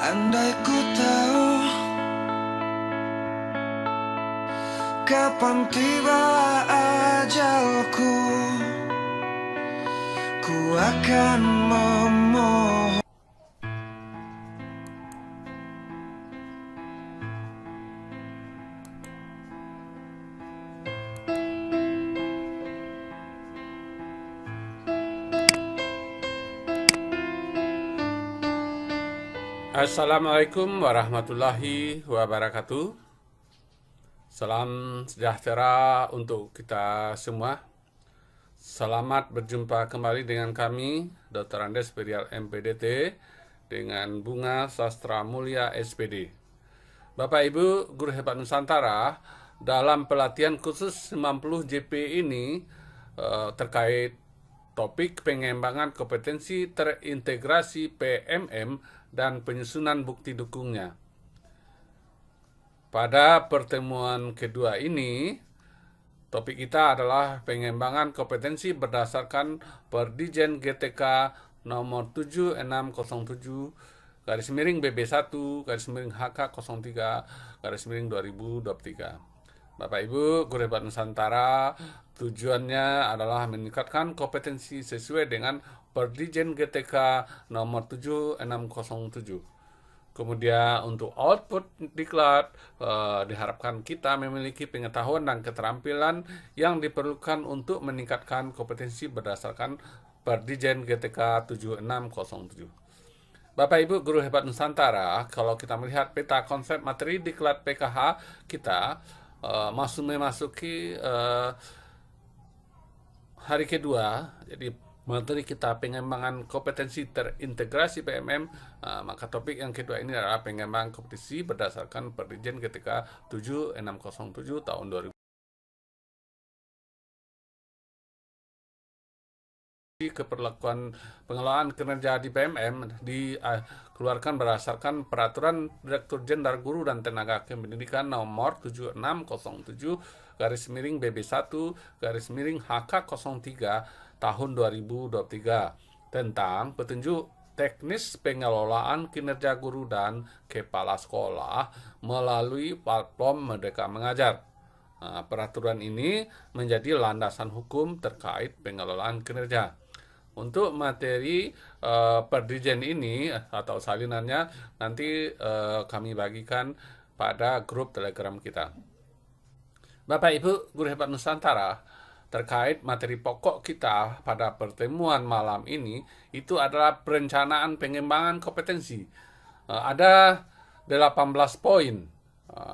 Andai ku tahu kapan tiba ajalku, ku akan memohon. Assalamualaikum warahmatullahi wabarakatuh. Salam sejahtera untuk kita semua. Selamat berjumpa kembali dengan kami, Dr. Andes Perial MPDT, dengan Bunga Sastra Mulia SPD. Bapak Ibu Guru Hebat Nusantara, dalam pelatihan khusus 90 JP ini terkait topik pengembangan kompetensi terintegrasi PMM dan penyusunan bukti dukungnya. Pada pertemuan kedua ini, topik kita adalah pengembangan kompetensi berdasarkan Perdijen GTK nomor 7607 garis miring BB1 garis miring HK 03 garis miring 2023. Bapak Ibu Guru Hebat Nusantara, tujuannya adalah meningkatkan kompetensi sesuai dengan Perdijen GTK nomor 7607. Kemudian untuk output diklat, diharapkan kita memiliki pengetahuan dan keterampilan yang diperlukan untuk meningkatkan kompetensi berdasarkan Perdijen GTK 7607. Bapak Ibu Guru Hebat Nusantara, kalau kita melihat peta konsep materi diklat PKH kita memasuki hari kedua, jadi materi kita pengembangan kompetensi terintegrasi PMM, maka topik yang kedua ini adalah pengembangan kompetensi berdasarkan Perdijen GTK 7607 tahun 2000. Keperlakuan pengelolaan kinerja di PMM dikeluarkan berdasarkan Peraturan Direktur Jenderal Guru dan Tenaga Kependidikan nomor 7607 garis miring BB1 garis miring HK 03 tahun 2023 tentang petunjuk teknis pengelolaan kinerja guru dan kepala sekolah melalui platform Merdeka Mengajar. Peraturan ini menjadi landasan hukum terkait pengelolaan kinerja. Untuk materi Perdijen ini atau salinannya nanti kami bagikan pada grup Telegram kita. Bapak Ibu Guru Hebat Nusantara, terkait materi pokok kita pada pertemuan malam ini itu adalah perencanaan pengembangan kompetensi. Ada 18 poin.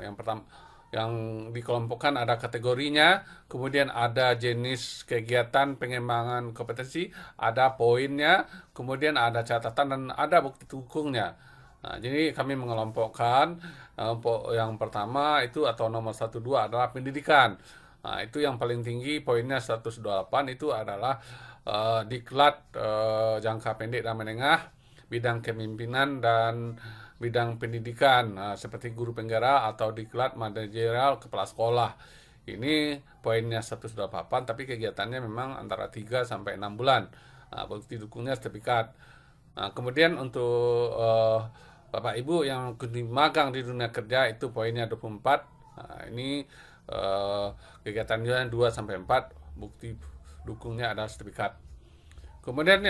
Yang pertama, yang dikelompokkan ada kategorinya, kemudian ada jenis kegiatan pengembangan kompetensi, ada poinnya, kemudian ada catatan dan ada bukti dukungnya. Jadi kami mengelompokkan yang pertama itu atau nomor 12 adalah pendidikan. Itu yang paling tinggi, poinnya 128 itu adalah diklat jangka pendek dan menengah, bidang kepemimpinan dan bidang pendidikan seperti guru penggerak atau diklat manajerial kepala sekolah. Ini poinnya 128, tapi kegiatannya memang antara 3 sampai 6 bulan. Bukti dukungnya sertifikat. Kemudian untuk Bapak Ibu yang magang di dunia kerja itu poinnya 24. Ini kegiatannya 2 sampai 4, bukti dukungnya adalah sertifikat. Kemudian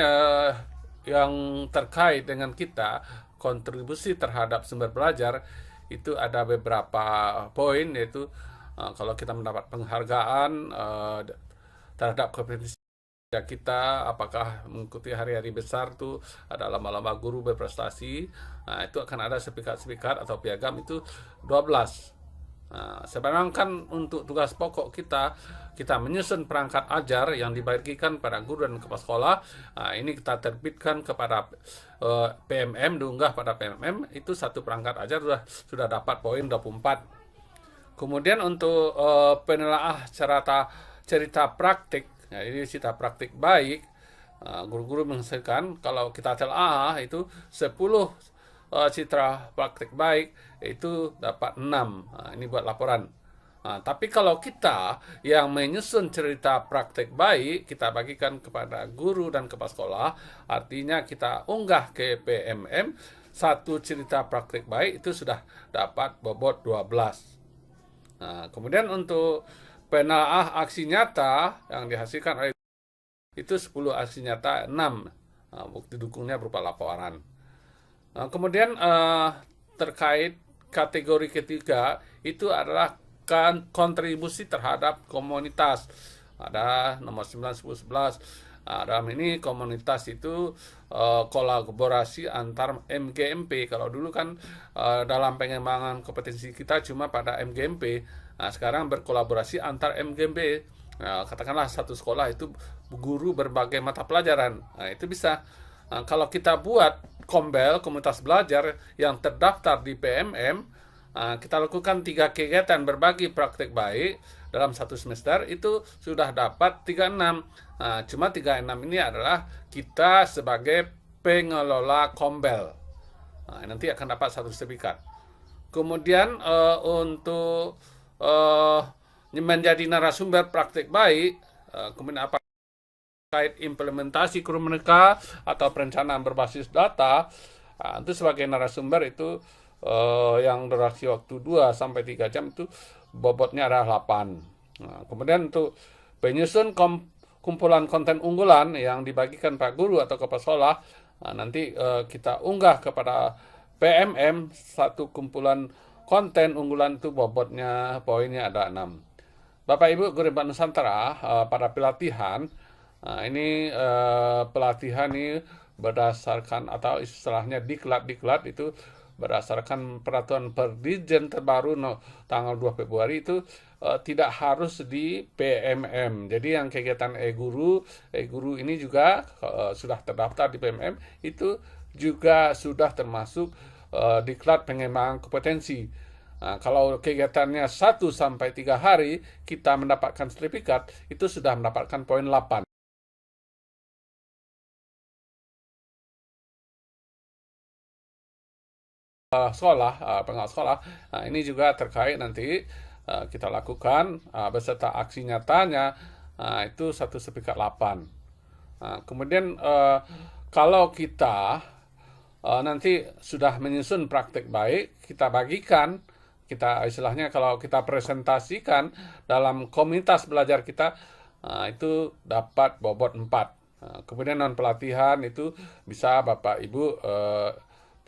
yang terkait dengan kita kontribusi terhadap sumber belajar itu ada beberapa poin, yaitu kalau kita mendapat penghargaan terhadap kompetensi kita, apakah mengikuti hari-hari besar itu ada lomba-lomba guru berprestasi, itu akan ada sertifikat atau piagam itu 12. Sebenarnya kan untuk tugas pokok kita menyusun perangkat ajar yang dibagikan pada guru dan kepala sekolah. Ini kita terbitkan kepada PMM, diunggah pada PMM, itu satu perangkat ajar sudah dapat poin 24. Kemudian untuk penelaah cerita praktik, ini cerita praktik baik, guru-guru menghasilkan kalau kita telah itu 10 citra praktik baik itu dapat 6. Ini buat laporan. Tapi kalau kita yang menyusun cerita praktek baik, kita bagikan kepada guru dan kepala sekolah, artinya kita unggah ke PMM satu cerita praktik baik itu sudah dapat bobot 12. Nah, kemudian untuk penelaah aksi nyata yang dihasilkan oleh itu 10 aksi nyata 6. Nah, bukti dukungnya berupa laporan. Nah, kemudian terkait kategori ketiga itu adalah kontribusi terhadap komunitas. Ada nomor 9, 10, 11. Nah, dalam ini komunitas itu kolaborasi antar MGMP. Kalau dulu kan dalam pengembangan kompetensi kita cuma pada MGMP. Nah, sekarang berkolaborasi antar MGMP. Nah, katakanlah satu sekolah itu guru berbagai mata pelajaran. Nah, itu bisa. Nah, kalau kita buat kombel, komunitas belajar yang terdaftar di PMM, kita lakukan 3 kegiatan berbagi praktek baik dalam satu semester, itu sudah dapat 36. Nah, cuma 36 ini adalah kita sebagai pengelola kombel. Nah, nanti akan dapat satu sertifikat. Kemudian untuk menjadi narasumber praktek baik, kemudian apa terkait implementasi guru mereka atau perencanaan berbasis data, itu sebagai narasumber itu yang durasi waktu 2 sampai 3 jam itu bobotnya adalah 8. Nah, kemudian untuk penyusun kumpulan konten unggulan yang dibagikan Pak Guru atau kepala sekolah, nanti kita unggah kepada PMM satu kumpulan konten unggulan itu bobotnya poinnya ada 6. Bapak Ibu Guru Bank Nusantara, pada pelatihan, ini pelatihan ini berdasarkan atau istilahnya diklat itu berdasarkan peraturan Perdijen terbaru tanggal 2 Februari itu tidak harus di PMM. Jadi yang kegiatan e-guru ini juga sudah terdaftar di PMM, itu juga sudah termasuk diklat pengembangan kompetensi. Nah, kalau kegiatannya 1 sampai 3 hari kita mendapatkan sertifikat, itu sudah mendapatkan poin 8. Pengawal sekolah. Nah, ini juga terkait nanti kita lakukan beserta aksi nyatanya, itu satu sertifikat 8. Nah, kemudian kalau kita nanti sudah menyusun praktek baik, kita bagikan, kita istilahnya kalau kita presentasikan dalam komunitas belajar kita, itu dapat bobot 4. Kemudian non pelatihan itu bisa Bapak Ibu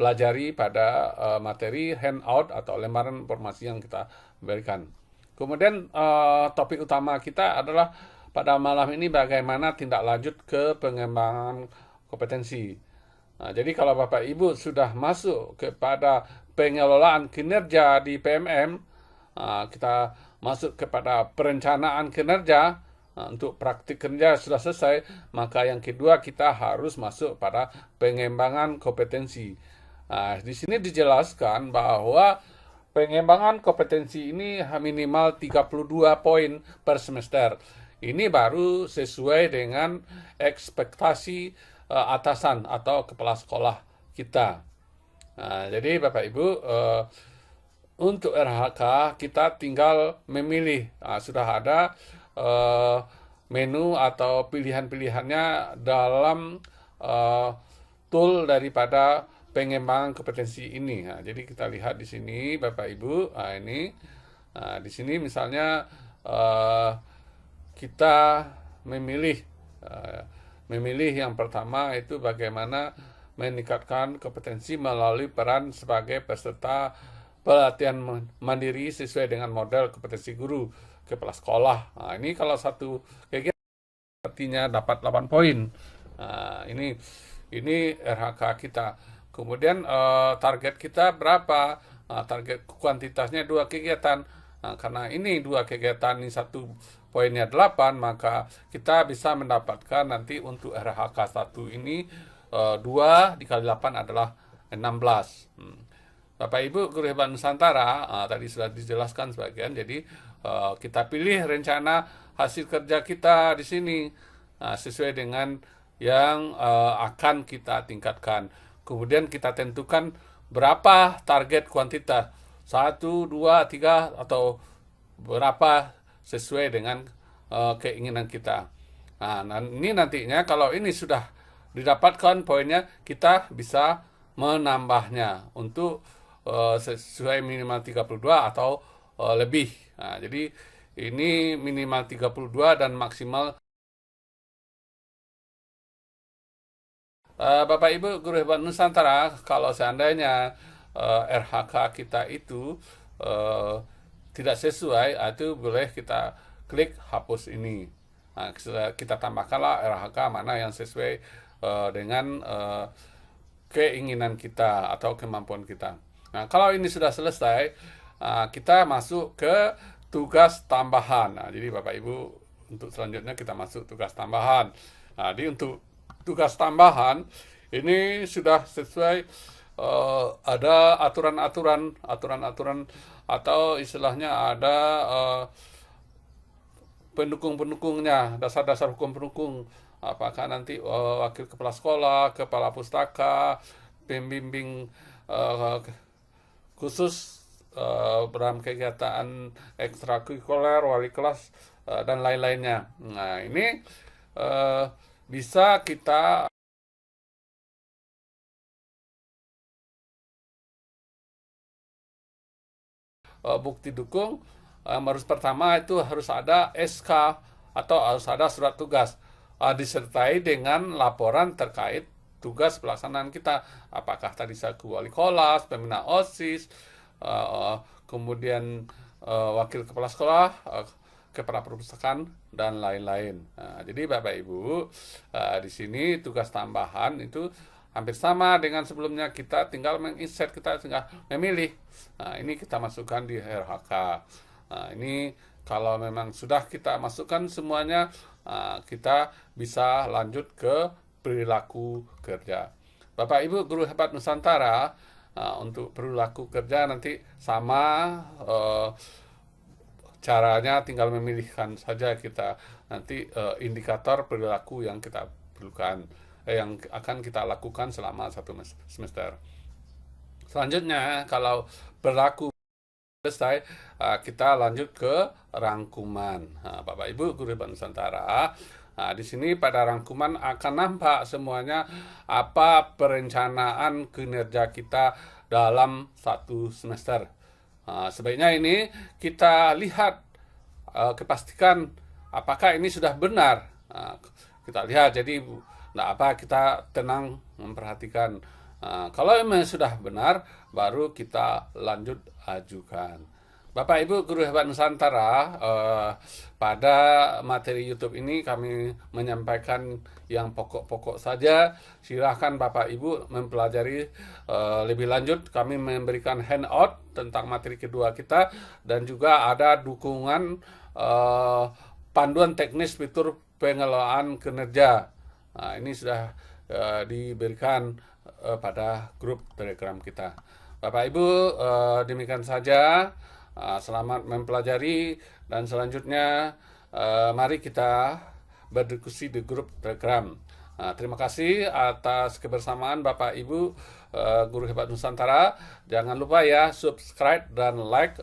pelajari pada materi handout atau lembaran informasi yang kita berikan. Kemudian topik utama kita adalah pada malam ini bagaimana tindak lanjut ke pengembangan kompetensi. Nah, jadi kalau Bapak Ibu sudah masuk kepada pengelolaan kinerja di PMM, kita masuk kepada perencanaan kinerja, untuk praktik kerja sudah selesai, maka yang kedua kita harus masuk pada pengembangan kompetensi. Nah, di sini dijelaskan bahwa pengembangan kompetensi ini minimal 32 poin per semester. Ini baru sesuai dengan ekspektasi atasan atau kepala sekolah kita. Nah, jadi Bapak Ibu, untuk RHK kita tinggal memilih. Sudah ada menu atau pilihan-pilihannya dalam tool daripada pengembangan kompetensi ini. Nah, jadi kita lihat di sini Bapak Ibu, ini di sini misalnya kita memilih yang pertama itu bagaimana meningkatkan kompetensi melalui peran sebagai peserta pelatihan mandiri sesuai dengan model kompetensi guru kepala sekolah. Nah, ini kalau satu kegiatan artinya dapat 8 poin. Nah, ini RHK kita. Kemudian target kita berapa? Target kuantitasnya 2 kegiatan. Nah, karena ini 2 kegiatan, ini 1 poinnya 8, maka kita bisa mendapatkan nanti untuk RHK 1 ini 2 dikali 8 adalah 16. Bapak Ibu Guru Hebat Nusantara, tadi sudah dijelaskan sebagian, jadi kita pilih rencana hasil kerja kita di sini sesuai dengan yang akan kita tingkatkan. Kemudian kita tentukan berapa target kuantitas, 1, 2, 3, atau berapa sesuai dengan keinginan kita. Nah, ini nantinya kalau ini sudah didapatkan poinnya, kita bisa menambahnya untuk sesuai minimal 32 atau lebih. Nah, jadi ini minimal 32 dan maksimal. Bapak Ibu Guru Hebat Nusantara, kalau seandainya RHK kita itu eh, tidak sesuai, itu boleh kita klik hapus ini. Nah, kita tambahkanlah RHK mana yang sesuai dengan keinginan kita atau kemampuan kita. Nah, kalau ini sudah selesai, kita masuk ke tugas tambahan. Nah, jadi Bapak Ibu, untuk selanjutnya kita masuk tugas tambahan. Nah, untuk tugas tambahan ini sudah sesuai, ada aturan-aturan atau istilahnya ada pendukung-pendukungnya, dasar-dasar hukum pendukung. Apakah nanti wakil kepala sekolah, kepala pustaka, pembimbing khusus dalam kegiatan ekstrakurikuler, wali kelas, dan lain-lainnya. Nah, ini bisa kita bukti dukung. Harus pertama itu harus ada SK atau harus ada surat tugas disertai dengan laporan terkait tugas pelaksanaan kita, apakah tadi selaku wali kelas, pembina OSIS, kemudian wakil kepala sekolah, kepala perpustakaan, dan lain-lain. Nah, jadi Bapak Ibu, di sini tugas tambahan itu hampir sama dengan sebelumnya, kita tinggal menginsert, kita tinggal memilih. Nah, ini kita masukkan di RHK. Nah, ini kalau memang sudah kita masukkan semuanya, kita bisa lanjut ke perilaku kerja. Bapak Ibu Guru Hebat Nusantara, untuk perilaku kerja nanti sama, caranya tinggal memilihkan saja kita nanti indikator perilaku yang kita perlukan, yang akan kita lakukan selama 1 semester. Selanjutnya, kalau perilaku selesai, kita lanjut ke rangkuman. Nah, Bapak Ibu Guru Hebat Nusantara, di sini pada rangkuman akan nampak semuanya apa perencanaan kinerja kita dalam 1 semester. Sebaiknya ini kita lihat, kepastikan apakah ini sudah benar. Kita lihat, jadi kita tenang memperhatikan. Kalau memang sudah benar, baru kita lanjut ajukan. Bapak Ibu Guru Hebat Nusantara, pada materi YouTube ini kami menyampaikan yang pokok-pokok saja. Silahkan Bapak Ibu mempelajari lebih lanjut. Kami memberikan handout tentang materi kedua kita, dan juga ada dukungan panduan teknis fitur pengelolaan kinerja. Nah, ini sudah diberikan pada grup Telegram kita. Bapak Ibu, demikian saja. Selamat mempelajari, dan selanjutnya mari kita berdiskusi di grup Telegram. Terima kasih atas kebersamaan Bapak Ibu Guru Hebat Nusantara. Jangan lupa ya subscribe dan like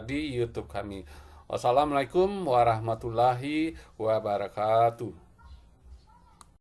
di YouTube kami. Wassalamualaikum warahmatullahi wabarakatuh.